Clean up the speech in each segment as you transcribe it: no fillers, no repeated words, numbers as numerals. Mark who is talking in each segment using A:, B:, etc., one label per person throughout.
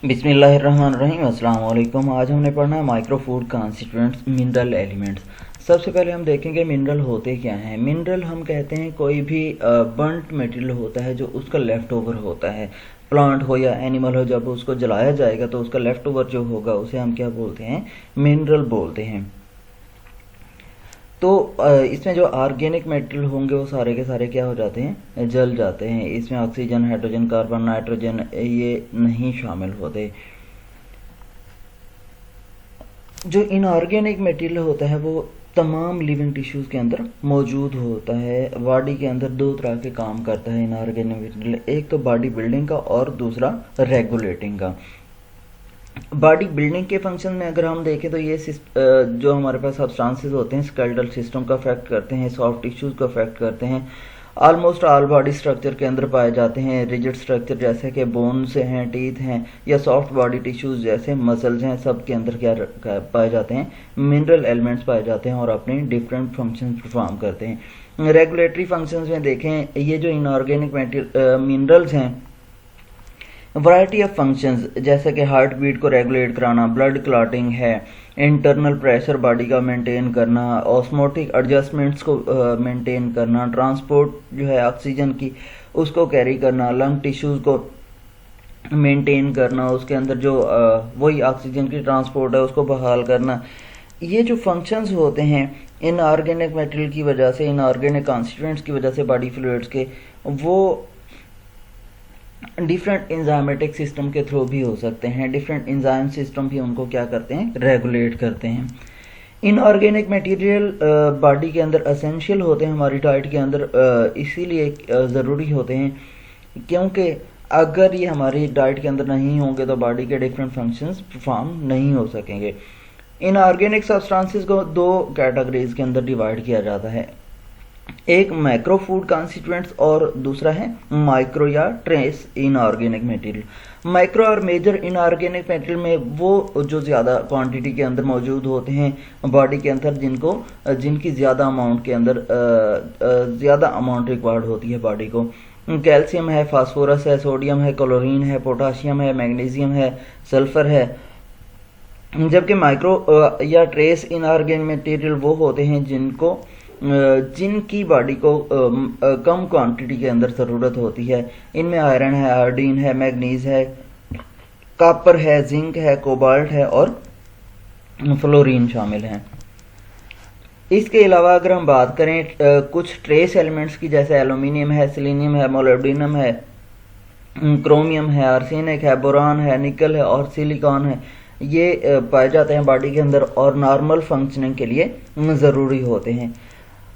A: बिस्मिल्लाहिर्रहमानिर्रहीम। अस्सलाम वालेकुम। आज हमने पढ़ना है micro food constituents mineral elements. सबसे पहले हम देखेंगे मिनरल होते क्या हैं। मिनरल हम कहते हैं कोई भी बर्न्ट मटेरियल होता है जो उसका लेफ्ट ओवर होता है, प्लांट हो या एनिमल हो, जब उसको जलाया जाएगा तो उसका लेफ्ट ओवर जो होगा उसे हम क्या बोलते हैं, मिनरल बोलते हैं। तो इसमें जो ऑर्गेनिक मटेरियल होंगे वो सारे के सारे क्या हो जाते हैं, जल जाते हैं। इसमें ऑक्सीजन, हाइड्रोजन, कार्बन, नाइट्रोजन ये नहीं शामिल होते। जो इनऑर्गेनिक मटेरियल होता है वो तमाम लिविंग टिश्यूज़ के अंदर मौजूद होता है। बॉडी के अंदर दो तरह के काम करता है इनऑर्गेनिक मटेरियल, एक तो बॉडी बिल्डिंग का और दूसरा रेगुलेटिंग का। बॉडी बिल्डिंग के फंक्शन में अगर हम देखें तो ये जो हमारे पास सब्सटेंसेस होते हैं स्केलेटल सिस्टम का अफेक्ट करते हैं, सॉफ्ट टिश्यूज़ को अफेक्ट करते हैं। ऑलमोस्ट ऑल बॉडी स्ट्रक्चर के अंदर पाए जाते हैं। रिजिड स्ट्रक्चर जैसे कि बोन्स हैं, टीथ हैं, या सॉफ्ट बॉडी टिश्यूज़ जैसे मसल्स हैं, सब के अंदर क्या पाए जाते हैं, मिनरल एलिमेंट्स पाए जाते हैं और अपने डिफरेंट फंक्शंस परफॉर्म करते हैं। रेगुलेटरी फंक्शंस में देखें, ये जो इनऑर्गेनिक मिनरल्स हैं, वैरायटी ऑफ फंक्शंस जैसे कि हार्ट बीट को रेगुलेट कराना, ब्लड क्लॉटिंग है, इंटरनल प्रेशर बॉडी का मेंटेन करना, ऑस्मोटिक एडजस्टमेंट्स को मेंटेन करना, ट्रांसपोर्ट जो है ऑक्सीजन की उसको कैरी करना, लंग टिश्यूज़ को मेंटेन करना, उसके अंदर जो वही ऑक्सीजन की ट्रांसपोर्ट है उसको बहाल करना। ये जो फंक्शंस होते हैं इन ऑर्गेनिक मटेरियल की वजह से, इन ऑर्गेनिक कॉन्स्टिट्यूएंट्स की वजह से बॉडी फ्लूइड्स के, वो डिफरेंट इंजाइमेटिक सिस्टम के थ्रू भी हो सकते हैं। डिफरेंट इंजाइम सिस्टम भी उनको क्या करते हैं, रेगुलेट करते हैं। इनऑर्गेनिक मटेरियल बॉडी के अंदर असेंशियल होते हैं, हमारी डाइट के अंदर इसीलिए ज़रूरी होते हैं क्योंकि अगर ये हमारी डाइट के अंदर नहीं होंगे तो बॉडी के डिफरेंट फंक्शंस परफॉर्म नहीं हो सकेंगे। इनऑर्गेनिक सब्सटेंसेस को दो कैटेगरीज के अंदर डिवाइड किया जाता है, एक मैक्रो फूड कॉन्स्टिट्यूएंट्स और दूसरा है माइक्रो या ट्रेस इनऑर्गेनिक मटेरियल। माइक्रो और मेजर इनऑर्गेनिक मटेरियल में वो जो ज़्यादा क्वांटिटी के अंदर मौजूद होते हैं बॉडी के अंदर, जिनकी ज़्यादा अमाउंट के अंदर ज़्यादा अमाउंट रिक्वायर्ड होती है बॉडी को। कैल्शियम है, फास्फोरस है, सोडियम है, क्लोरीन है, पोटाशियम है, मैग्नीशियम है, सल्फर है। जबकि माइक्रो या ट्रेस इनऑर्गेनिक मटेरियल वो होते हैं जिनकी बॉडी को कम क्वांटिटी के अंदर ज़रूरत होती है। इनमें आयरन है, आयोडीन है, मैग्नीज है, कॉपर है, जिंक है, कोबाल्ट है और फ्लोरीन शामिल हैं। इसके अलावा अगर हम बात करें कुछ ट्रेस एलिमेंट्स की, जैसे एल्यूमिनियम है, सेलेनियम है, मोलिब्डेनम है, क्रोमियम है, आर्सेनिक है, बोरान है, निकल है और सिलिकॉन है, ये पाए जाते हैं बॉडी के अंदर और नॉर्मल फंक्शनिंग के लिए ज़रूरी होते हैं।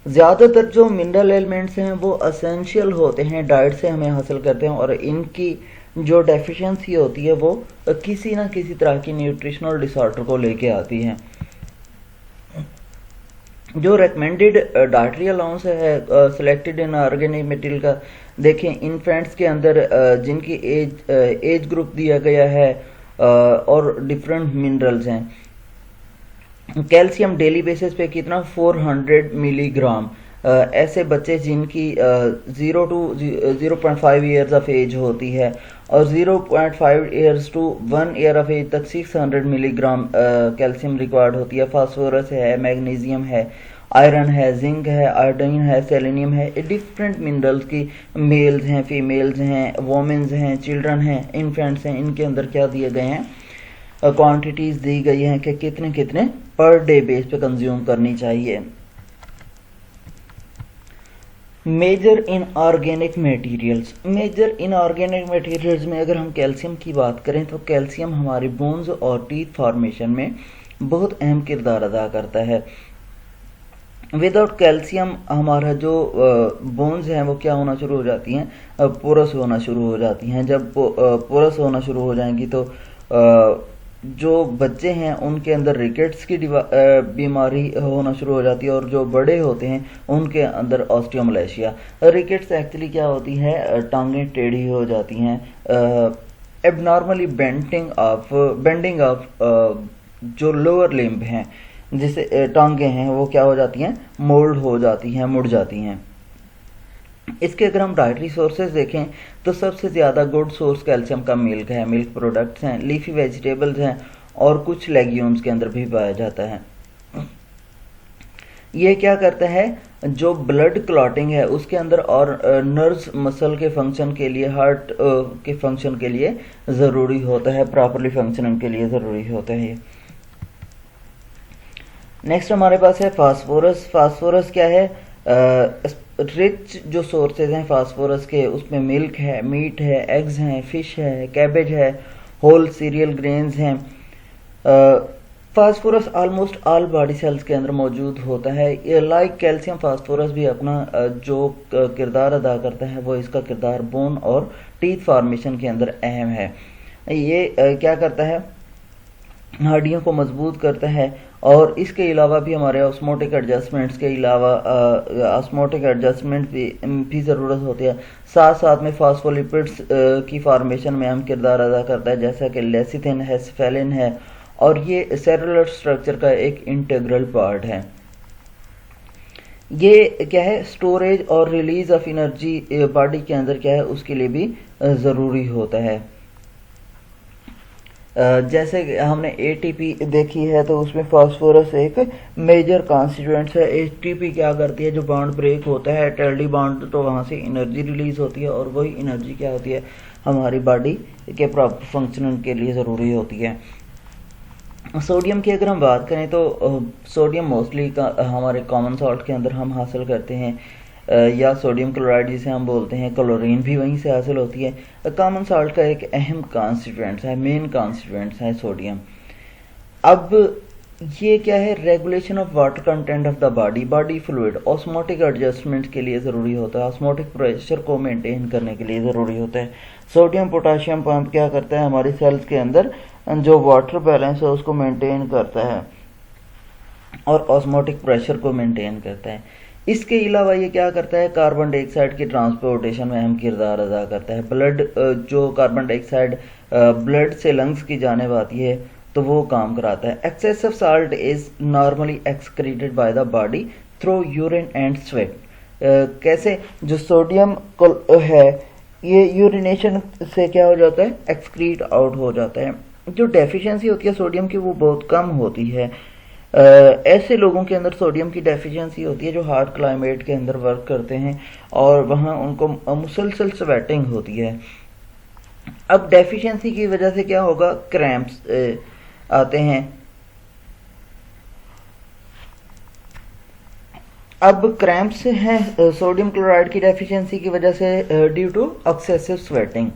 A: ज़्यादातर जो मिनरल एलिमेंट्स हैं वो असेंशियल होते हैं, डाइट से हमें हासिल करते हैं और इनकी जो डेफिशिएंसी होती है वो किसी ना किसी तरह की न्यूट्रिशनल डिसऑर्डर को लेके आती है। जो रेकमेंडेड डाइटरी अलाउंस है सिलेक्टेड इन ऑर्गेनिक मटेरियल का, देखें इन्फेंट्स के अंदर जिनकी एज ग्रुप दिया गया है और डिफरेंट मिनरल्स हैं। कैल्शियम डेली बेसिस पे कितना, 400 मिलीग्राम। ऐसे बच्चे जिनकी 0 to 0.5 ईयर्स ऑफ एज होती है और 0.5 years to 1 year of age तक 600 मिलीग्राम कैल्शियम रिक्वायर्ड होती है। फास्फोरस है, मैग्नीशियम है, आयरन है, जिंक है, आयोडीन है, सेलेनियम है। डिफरेंट मिनरल्स की मेल्स हैं, फीमेल्स हैं, वोमेन्स हैं, चिल्ड्रन हैं, इन्फेंट्स हैं, इनके अंदर क्या दिए गए हैं, क्वांटिटीज़ दी गई हैं कि कितने कितने पर डे बेस पे कंज्यूम करनी चाहिए। Major inorganic materials, major inorganic materials में अगर हम कैल्शियम की बात करें तो कैल्शियम हमारे बोन्स और टीथ फॉर्मेशन में बहुत अहम किरदार अदा करता है। विदाउट कैल्शियम हमारा जो बोन्स हैं वो क्या होना शुरू हो जाती हैं, पोरस होना शुरू हो जाती हैं। जब पोरस होना शुरू हो जाएंगी तो जो बच्चे हैं उनके अंदर रिकेट्स की बीमारी होना शुरू हो जाती है और जो बड़े होते हैं उनके अंदर ऑस्टियोमलेशिया। रिकेट्स एक्चुअली क्या होती है, टांगें टेढ़ी हो जाती हैं, एबनॉर्मली बेंडिंग ऑफ जो लोअर लिम्ब हैं, जिसे टांगें हैं वो क्या हो जाती हैं, मोल्ड हो जाती हैं, मुड़ जाती हैं। इसके अगर हम डाइटरी सोर्सेज देखें तो सबसे ज़्यादा गुड सोर्स कैल्शियम का मिल्क है, मिल्क प्रोडक्ट्स हैं, लीफी वेजिटेबल्स हैं और कुछ लेग्यूम्स के अंदर भी पाया जाता है। ये क्या करता है, जो ब्लड क्लॉटिंग है उसके अंदर और नर्व्स मसल के फंक्शन के लिए, हार्ट के फंक्शन के लिए ज़रूरी होता है, प्रॉपरली फंक्शनिंग के लिए ज़रूरी होता है। नेक्स्ट हमारे पास है फास्फोरस। फास्फोरस क्या है, रिच जो सोर्सेज हैं फास्फोरस के, उसमें मिल्क है, मीट है, एग्स हैं, फिश है, कैबेज है, होल सीरियल ग्रेन्स हैं। Phosphorus almost all body cells के अंदर मौजूद होता है। लाइक कैल्शियम, फास्फोरस भी अपना जो किरदार अदा करता है वो इसका किरदार बोन और टीथ फॉर्मेशन के अंदर अहम है। ये क्या करता है, हड्डियों को मजबूत करता है और इसके अलावा भी हमारे ऑस्मोटिक एडजस्टमेंट्स के अलावा ऑस्मोटिक एडजस्टमेंट भी ज़रूरत होती है। साथ साथ में फास्फोलिपिड्स की फॉर्मेशन में अहम किरदार अदा करता है, जैसा कि लेसिथिन है, स्फेलिन है और ये सेलुलर स्ट्रक्चर का एक इंटीग्रल पार्ट है। ये क्या है, स्टोरेज और रिलीज ऑफ एनर्जी बॉडी के अंदर क्या है उसके लिए भी ज़रूरी होता है। जैसे हमने एटीपी देखी है तो उसमें फास्फोरस एक मेजर कॉन्स्टिट्यूएंट है। एटीपी क्या करती है, जो बॉन्ड ब्रेक होता है टेल्डी बॉन्ड, तो वहाँ से एनर्जी रिलीज होती है और वही एनर्जी क्या होती है, हमारी बॉडी के प्रॉपर फंक्शनिंग के लिए ज़रूरी होती है। सोडियम की अगर हम बात करें तो सोडियम मोस्टली हमारे कॉमन सॉल्ट के अंदर हम हासिल करते हैं, या सोडियम क्लोराइड जिसे हम बोलते हैं, क्लोरीन भी वहीं से हासिल होती है। कॉमन सॉल्ट का एक अहम कॉन्स्टिट्यूएंट्स है, मेन कॉन्स्टिट्यूएंट्स है सोडियम। अब ये क्या है, regulation of water content of the body fluid, osmotic adjustment के लिए ज़रूरी होता है, ऑस्मोटिक प्रेशर को मेंटेन करने के लिए ज़रूरी होता है। सोडियम पोटाशियम पंप क्या करता है, हमारी सेल्स के अंदर जो वाटर बैलेंस है उसको मेंटेन करता है और ऑस्मोटिक प्रेशर को मेंटेन करता है। इसके अलावा ये क्या करता है, कार्बन डाइऑक्साइड की ट्रांसपोर्टेशन में अहम किरदार अदा करता है। ब्लड जो कार्बन डाइऑक्साइड ब्लड से लंग्स की जानिब आती है तो वो काम कराता है। Excessive salt is normally excreted by the body through urine and sweat. कैसे, जो सोडियम है ये यूरिनेशन से क्या हो जाता है, एक्सक्रीट आउट हो जाता है। जो डेफिशिएंसी होती है सोडियम की वो बहुत कम होती है। ऐसे लोगों के अंदर सोडियम की डेफिशिएंसी होती है जो हार्ड क्लाइमेट के अंदर वर्क करते हैं और वहाँ उनको मुसलसल स्वेटिंग होती है। अब डेफिशिएंसी की वजह से क्या होगा, क्रैम्प्स आते हैं। अब क्रैम्प्स हैं सोडियम क्लोराइड की डेफिशिएंसी की वजह से due to excessive sweating.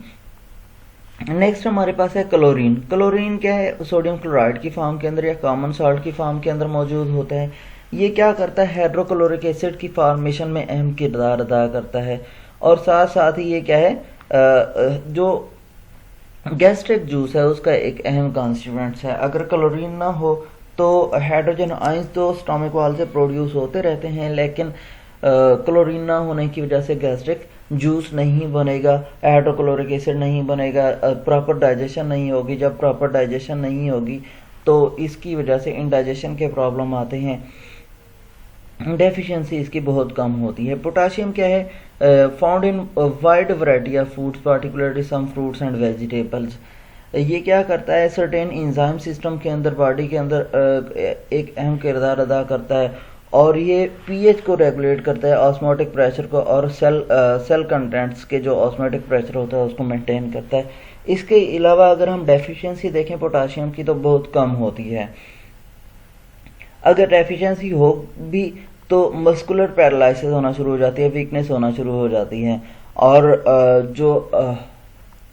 A: Next हमारे पास है क्लोरीन। क्लोरीन क्या है, सोडियम क्लोराइड की फॉर्म के अंदर या कॉमन सॉल्ट की फॉर्म के अंदर मौजूद होता है। ये क्या करता है, हाइड्रोक्लोरिक एसिड की फॉर्मेशन में अहम किरदार अदा करता है और साथ साथ ही ये क्या है, जो गैस्ट्रिक जूस है उसका एक अहम कॉन्स्टिट्यूएंट्स है। अगर क्लोरीन ना हो तो हाइड्रोजन आयंस तो स्टोमिक वॉल से प्रोड्यूस होते रहते हैं, लेकिन क्लोरीन ना होने की वजह से गैस्ट्रिक जूस नहीं बनेगा, हाइड्रोक्लोरिक एसिड नहीं बनेगा, प्रॉपर डाइजेशन नहीं होगी। जब प्रॉपर डाइजेशन नहीं होगी तो इसकी वजह से इंडाइजेशन के प्रॉब्लम आते हैं, डेफिशिएंसी इसकी बहुत कम होती है। पोटाशियम क्या है, found in wide variety of foods particularly some fruits and vegetables. ये क्या करता है, सर्टेन इंजाइम सिस्टम के अंदर बॉडी के अंदर एक अहम किरदार अदा करता है और ये पीएच को रेगुलेट करता है, ऑस्मोटिक प्रेशर को और सेल कंटेंट्स के जो ऑस्मोटिक प्रेशर होता है उसको मेंटेन करता है। इसके अलावा अगर हम डेफिशिएंसी देखें पोटाशियम की तो बहुत कम होती है। अगर डेफिशिएंसी हो भी तो मस्कुलर पैरालिसिस होना शुरू हो जाती है, वीकनेस होना शुरू हो जाती है और जो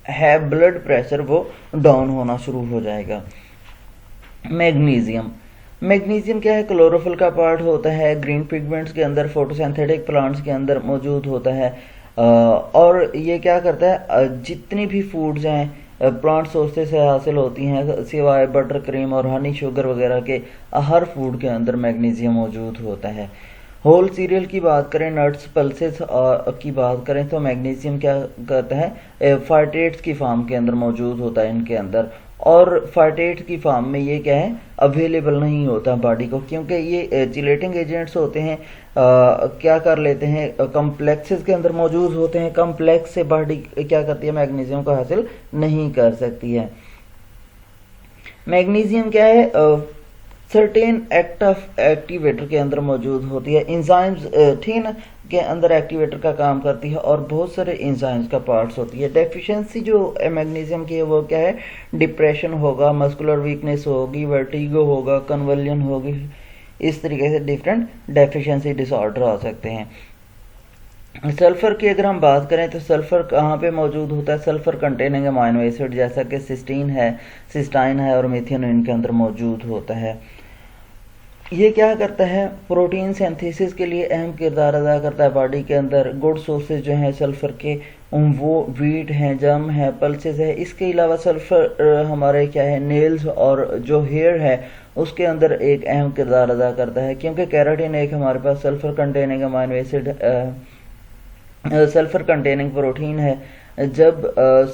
A: है ब्लड प्रेशर वो डाउन होना शुरू हो जाएगा। मैग्नीशियम, मैग्नीशियम क्या है, क्लोरोफिल का पार्ट होता है, ग्रीन पिगमेंट्स के अंदर, फोटोसिंथेटिक प्लांट्स के अंदर मौजूद होता है और ये क्या करता है, जितनी भी फूड्स हैं प्लांट सोर्सेज से हासिल होती हैं सिवाय बटर क्रीम और हनी शुगर वगैरह के, हर फूड के अंदर मैग्नीशियम मौजूद होता है। होल सीरियल की बात करें, नट्स पल्सेस की बात करें तो मैग्नीशियम क्या करता है, फाइट्रेट्स की फॉर्म के अंदर मौजूद होता है इनके अंदर और फाइटेट की फॉर्म में ये क्या है, अवेलेबल नहीं होता बॉडी को, क्योंकि ये चिलेटिंग एजेंट्स होते हैं, क्या कर लेते हैं, कम्प्लेक्सेस के अंदर मौजूद होते हैं, कम्प्लेक्स से बॉडी क्या करती है, मैग्नीशियम को हासिल नहीं कर सकती है। मैग्नीशियम क्या है, सर्टेन एक्टिवेटर के अंदर मौजूद होती है, इंजाइम्स ठीक है ना, के अंदर एक्टिवेटर का काम करती है और बहुत सारे इंजाइम्स का पार्ट्स होती है। डेफिशिएंसी जो मैग्नीशियम की है वो क्या है, डिप्रेशन होगा, मस्कुलर वीकनेस होगी, वर्टिगो होगा, कन्वल्जन होगी, इस तरीके से डिफरेंट डेफिशिएंसी डिसऑर्डर आ सकते हैं। सल्फर की अगर हम बात करें तो सल्फर कहाँ पे मौजूद होता है, सल्फर कंटेनिंग अमाइनो एसिड जैसा कि सिस्टाइन है और मिथियोनिन इनके अंदर मौजूद होता है। ये क्या करता है, प्रोटीन सिंथेसिस के लिए अहम किरदार अदा करता है बॉडी के अंदर। गुड सोर्सेज जो हैं सल्फर के वो वीट हैं, जम है, पल्सेस है। इसके अलावा सल्फर हमारे क्या है, नेल्स और जो हेयर है उसके अंदर एक अहम किरदार अदा करता है, क्योंकि कैराटिन एक हमारे पास sulphur containing amino acid sulphur containing protein है। जब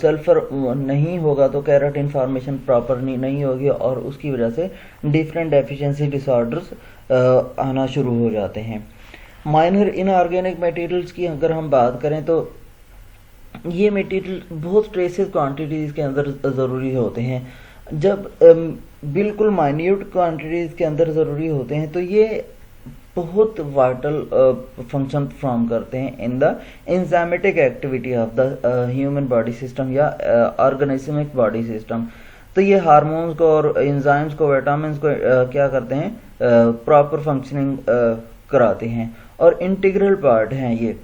A: सल्फर नहीं होगा तो कैराटिन फॉर्मेशन प्रॉपर नहीं होगी और उसकी वजह से डिफरेंट डेफिशिएंसी डिसऑर्डर्स आना शुरू हो जाते हैं। माइनर इनऑर्गेनिक मटेरियल्स की अगर हम बात करें तो ये मटेरियल बहुत ट्रेसेस क्वांटिटीज़ के अंदर ज़रूरी होते हैं। जब बिल्कुल माइन्यूट क्वांटिटीज़ के अंदर ज़रूरी होते हैं तो ये बहुत वाइटल फंक्शन परफॉर्म करते हैं in the enzymatic activity of the human body system या ऑर्गेनिज्मिक बॉडी सिस्टम। तो ये हार्मोन्स को और एंजाइम्स को, विटामिन्स को क्या करते हैं, प्रॉपर फंक्शनिंग कराते हैं और इंटीग्रल पार्ट हैं ये।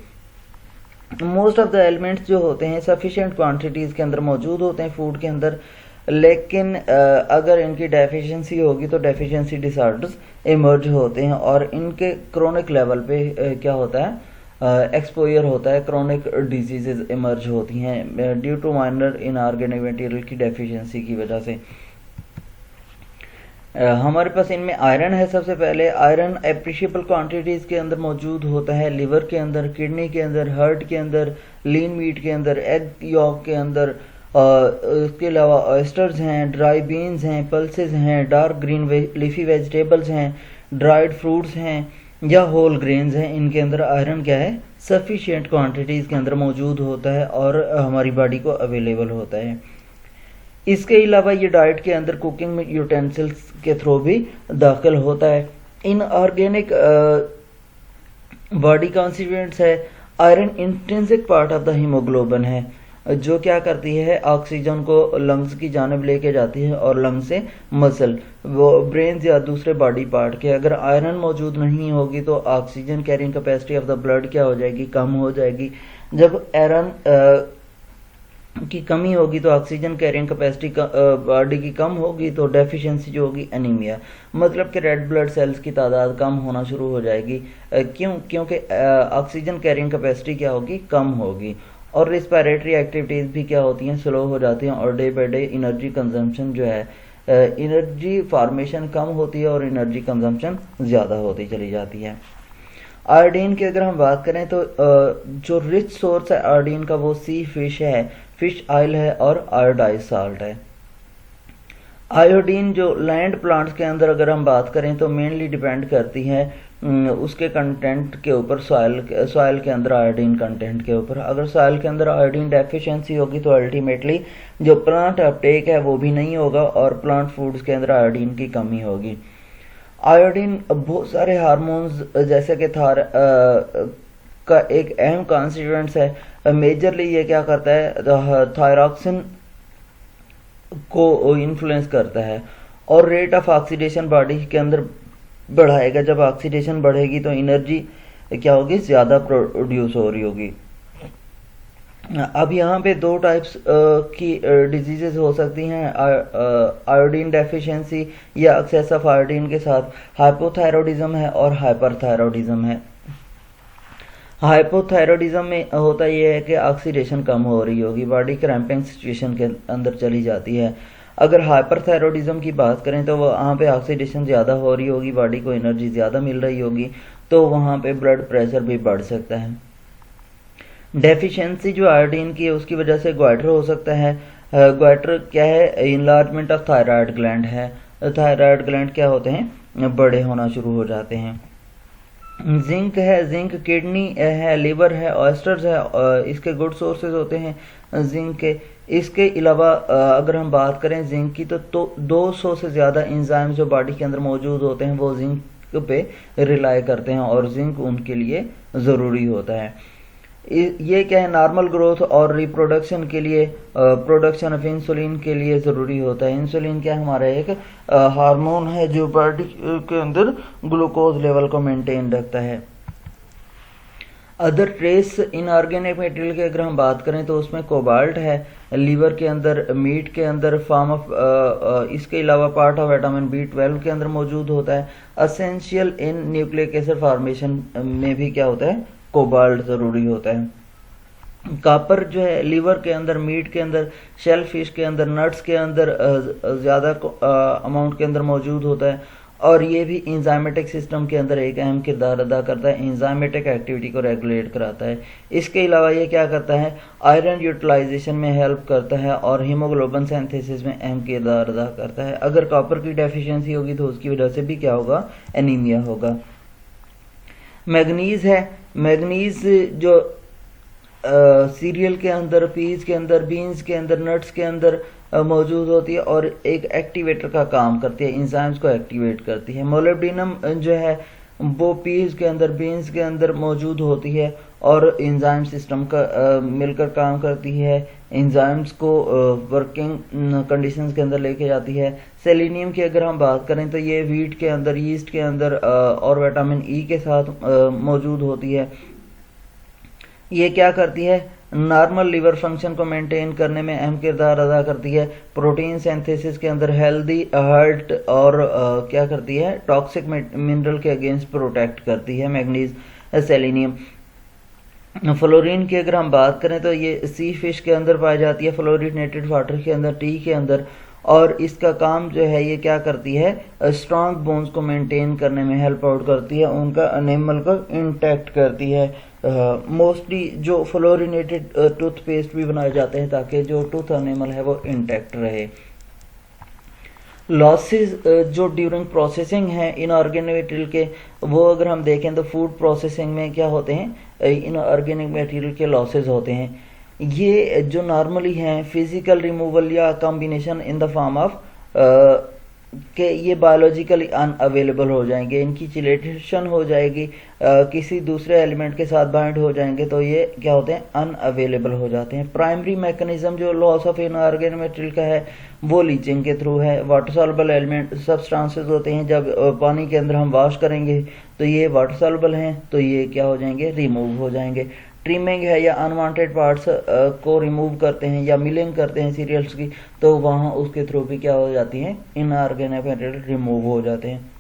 A: मोस्ट ऑफ द एलिमेंट्स जो होते हैं सफिशिएंट क्वांटिटीज़ के अंदर मौजूद होते हैं फूड के अंदर, लेकिन अगर इनकी डेफिशिएंसी होगी तो डेफिशिएंसी डिसऑर्डर्स इमर्ज होते हैं और इनके क्रोनिक लेवल पे क्या होता है, एक्सपोजर होता है, क्रोनिक डिजीजेज इमर्ज होती हैं due to minor inorganic material की डेफिशिएंसी की वजह से। हमारे पास इनमें आयरन है। सबसे पहले आयरन एप्रिशिएबल क्वांटिटीज़ के अंदर मौजूद होता है, लिवर के अंदर, किडनी के अंदर, हार्ट के अंदर, लीन मीट के अंदर, एग यॉक के अंदर। उसके अलावा ऑयस्टर्स हैं, ड्राई बीन्स हैं, पल्सेस हैं, डार्क ग्रीन लीफी वेजिटेबल्स हैं, ड्राइड फ्रूट्स हैं या होल ग्रेन्स हैं। इनके अंदर आयरन क्या है, सफिशिएंट क्वांटिटीज़ के अंदर मौजूद होता है और हमारी बॉडी को अवेलेबल होता है। इसके अलावा ये डाइट के अंदर कुकिंग में यूटेंसिल्स के थ्रू भी दाखिल होता है। इन ऑर्गेनिक बॉडी कॉन्स्टिट्यूएंट्स है। Iron intrinsic part of the haemoglobin है, जो क्या करती है, ऑक्सीजन को लंग्स की जानब लेके जाती है और लंग्स से मसल, वो ब्रेन या दूसरे बॉडी पार्ट के। अगर आयरन मौजूद नहीं होगी तो oxygen carrying capacity of the blood क्या हो जाएगी, कम हो जाएगी। जब आयरन की कमी होगी तो ऑक्सीजन कैरिंग कैपेसिटी बॉडी की कम होगी तो डेफिशिएंसी जो होगी एनीमिया, मतलब कि रेड ब्लड सेल्स की तादाद कम होना शुरू हो जाएगी। क्योंकि ऑक्सीजन कैरिंग कैपेसिटी क्या होगी, कम होगी और रिस्पायरेटरी एक्टिविटीज़ भी क्या होती हैं, स्लो हो जाती हैं और day by day energy consumption जो है, एनर्जी फार्मेशन कम होती है और एनर्जी कंजम्पशन ज़्यादा होती चली जाती है। आयोडीन की अगर हम बात करें तो जो रिच सोर्स है आयोडीन का वो सी फिश है, फिश ऑयल है और आयोडाइज साल्ट है। आयोडीन जो लैंड प्लांट्स के अंदर अगर हम बात करें तो मेनली डिपेंड करती है उसके कंटेंट के ऊपर, सॉइल के अंदर आयोडीन कंटेंट के ऊपर। अगर सॉइल के अंदर आयोडीन डेफिशिएंसी होगी तो अल्टीमेटली जो प्लांट अपटेक है वो भी नहीं होगा और प्लांट फूड्स के अंदर आयोडीन की कमी होगी। आयोडीन बहुत सारे हार्मोन्स जैसे कि का एक अहम कॉन्स्टिट्यूएंट्स है। मेजरली ये क्या करता है, थायरॉक्सिन को इन्फ्लुएंस करता है और रेट ऑफ ऑक्सीडेशन बॉडी के अंदर बढ़ाएगा। जब ऑक्सीडेशन बढ़ेगी तो एनर्जी क्या होगी, ज़्यादा प्रोड्यूस हो रही होगी। अब यहाँ पे दो टाइप्स की डिजीजेस हो सकती हैं, आयोडीन डेफिशिएंसी या एक्सेस ऑफ आयोडीन के साथ। हाइपोथायरॉयडिज्म है और हाइपरथायरॉयडिज्म है। हाइपोथायरॉयडिज्म में होता यह है कि ऑक्सीडेशन कम हो रही होगी, बॉडी क्रैम्पिंग सिचुएशन के अंदर चली जाती है। अगर हाइपरथायरॉयडिज्म की बात करें तो वहाँ पे ऑक्सीडेशन ज़्यादा हो रही होगी, बॉडी को एनर्जी ज़्यादा मिल रही होगी, तो वहाँ पे ब्लड प्रेशर भी बढ़ सकता है। डेफिशिएंसी जो आयोडीन की है उसकी वजह से ग्वाइटर हो सकता है, ग्वाइटर क्या है, इनलार्जमेंट ऑफ थायराइड ग्लैंड है। थायराइड ग्लैंड क्या होते हैं, बड़े होना शुरू हो जाते हैं। जिंक है, जिंक किडनी है, लिवर है, ऑयस्टर्स है, इसके गुड सोर्सेज होते हैं जिंक के। इसके अलावा अगर हम बात करें जिंक की तो 200 से ज़्यादा एंजाइम्स जो बॉडी के अंदर मौजूद होते हैं वो जिंक पे रिलाई करते हैं और जिंक उनके लिए ज़रूरी होता है। ये क्या है, नॉर्मल ग्रोथ और रिप्रोडक्शन के लिए, प्रोडक्शन ऑफ इंसुलिन के लिए ज़रूरी होता है। इंसुलिन क्या हमारा एक हार्मोन है जो बॉडी के अंदर ग्लूकोज लेवल को मेंटेन रखता है। अदर ट्रेस इनऑर्गेनिक मटेरियल की अगर हम बात करें तो उसमें कोबाल्ट है, लीवर के अंदर, मीट के अंदर, फॉर्म ऑफ इसके अलावा पार्ट ऑफ विटामिन B12 के अंदर मौजूद होता है। असेंशियल इन न्यूक्लिक एसिड फॉर्मेशन में भी क्या होता है, कोबाल्ट ज़रूरी होता है। कॉपर जो है लीवर के अंदर, मीट के अंदर, शेल फिश के अंदर, नट्स के अंदर ज़्यादा अमाउंट के अंदर मौजूद होता है और ये भी इंजाइमेटिक सिस्टम के अंदर एक अहम किरदार अदा करता है, इंजाइमेटिक एक्टिविटी को रेगुलेट कराता है। इसके अलावा ये क्या करता है, आयरन यूटिलाइजेशन में हेल्प करता है और हीमोग्लोबिन सिंथेसिस में अहम किरदार अदा करता है। अगर कॉपर की डेफिशिएंसी होगी तो उसकी वजह से भी क्या होगा, एनीमिया होगा। मैग्नीज है, मैग्नीज जो सीरियल के अंदर, पीज के अंदर, बीन्स के अंदर, नट्स के अंदर मौजूद होती है और एक एक्टिवेटर का काम करती है, इंजाइम्स को एक्टिवेट करती है। मोलिब्डेनम जो है वो पीज के अंदर, बीन्स के अंदर मौजूद होती है और इंजाइम सिस्टम का मिलकर काम करती है, इंजाइम्स को वर्किंग कंडीशंस के अंदर लेके जाती है। सेलेनियम की अगर हम बात करें तो ये वीट के अंदर, यीस्ट के अंदर और विटामिन ई के साथ मौजूद होती है। ये क्या करती है, नॉर्मल लिवर फंक्शन को मेंटेन करने में अहम किरदार अदा करती है। प्रोटीन सिंथेसिस के अंदर हेल्दी हार्ट और क्या करती है, टॉक्सिक मिनरल के अगेंस्ट प्रोटेक्ट करती है मैग्नीज, सेलेनियम। फ्लोरीन की अगर हम बात करें तो ये सी फिश के अंदर पाई जाती है, फ्लोरिनेटेड वाटर के अंदर, टी के अंदर, और इसका काम जो है ये क्या करती है, स्ट्रॉन्ग बोन्स को मेंटेन करने में हेल्प आउट करती है, उनका एनिमल को इंटैक्ट करती है। मोस्टली जो फ्लोरिनेटेड टूथपेस्ट भी बनाए जाते हैं ताकि जो टूथ एनिमल है वो इंटैक्ट रहे। लॉसेस जो ड्यूरिंग प्रोसेसिंग है इनऑर्गेनिक मटेरियल के, वो अगर हम देखें तो फूड प्रोसेसिंग में क्या होते हैं, इनऑर्गेनिक मटेरियल के लॉसेस होते हैं। ये जो नॉर्मली हैं फिजिकल रिमूवल या combination in the form of कि ये बायोलॉजिकली अनअवेलेबल हो जाएंगे, इनकी चिलेशन हो जाएगी, किसी दूसरे एलिमेंट के साथ बाइंड हो जाएंगे तो ये क्या होते हैं, अनअवेलेबल हो जाते हैं। प्राइमरी मैकेनिज्म जो लॉस ऑफ इनऑर्गेनिक मटेरियल का है वो लीचिंग के थ्रू है। वाटर सॉल्युबल एलिमेंट सब्सटेंसेस होते हैं, जब पानी के अंदर हम वॉश करेंगे तो ये वाटर सॉल्युबल हैं तो ये क्या हो जाएंगे, रिमूव हो जाएंगे। ट्रिमिंग है या अनवांटेड पार्ट्स को रिमूव करते हैं या मिलिंग करते हैं सीरियल्स की, तो वहाँ उसके थ्रू भी क्या हो जाती हैं, इनऑर्गेनिक मटेरियल रिमूव हो जाते हैं।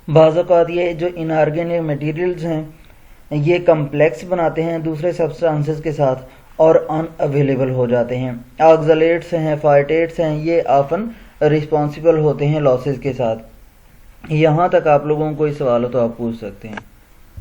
A: बाज़ औक़ात ये जो इनऑर्गेनिक मटेरियल्स हैं ये कम्प्लेक्स बनाते हैं दूसरे सब्सटेंसेस के साथ और अनअवेलेबल हो जाते हैं। ऑक्सलेट्स हैं, फाइटेट्स हैं, ये ऑफन रिस्पॉन्सिबल होते हैं लॉसेस के साथ। यहाँ तक आप लोगों को कोई सवाल हो तो आप पूछ सकते हैं।